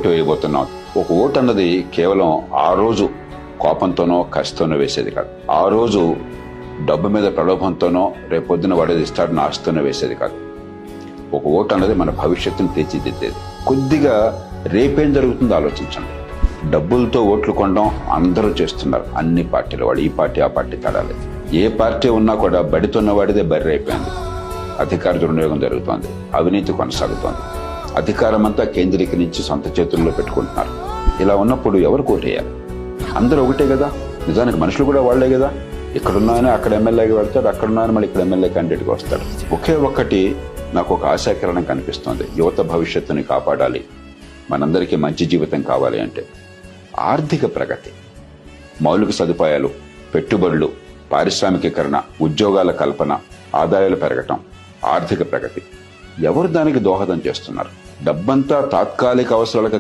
Vote వేయబోతున్నాం. ఒక vote అన్నది కేవలం ఆ రోజు కోపంతోనో కష్టంతోనో వేసేది కాదు. ఆ రోజు డబ్బు మీద ప్రలోభంతోనో రేపొద్దున వాడేది ఇస్తాడని ఆశతోనో వేసేది కాదు. ఒక ఓటు అన్నది మన భవిష్యత్తును తీర్చిదిద్దేది. కొద్దిగా రేపేం జరుగుతుందో ఆలోచించండి. డబ్బులతో ఓట్లు కొనడం అందరూ చేస్తున్నారు, అన్ని పార్టీలు. వాడు ఈ పార్టీ ఆ పార్టీ తడాలేదు. ఏ పార్టీ ఉన్నా కూడా బడితున్న వాడిదే బర్రె అయిపోయింది. అధికార దుర్వినియోగం జరుగుతోంది, అవినీతి కొనసాగుతోంది. అధికారం అంతా కేంద్రీకరించి సొంత చేతుల్లో పెట్టుకుంటున్నారు. ఇలా ఉన్నప్పుడు ఎవరు ఓటేయాలి? అందరూ ఒకటే కదా. నిజానికి మనుషులు కూడా వాళ్లే కదా. ఇక్కడున్నాయని అక్కడ ఎమ్మెల్యేకి వెళ్తాడు, అక్కడున్నాయని మళ్ళీ ఇక్కడ ఎమ్మెల్యే క్యాండిడేట్గా వస్తాడు. ఒకే ఒక్కటి నాకు ఒక ఆశాకిరణం కనిపిస్తోంది. యువత భవిష్యత్తుని కాపాడాలి, మనందరికీ మంచి జీవితం కావాలి అంటే ఆర్థిక ప్రగతి, మౌలిక సదుపాయాలు, పెట్టుబడులు, పారిశ్రామికీకరణ, ఉద్యోగాల కల్పన, ఆదాయాలు పెరగటం, ఆర్థిక ప్రగతి. ఎవరు దానికి దోహదం చేస్తున్నారు? డబ్బంతా తాత్కాలిక అవసరాలకు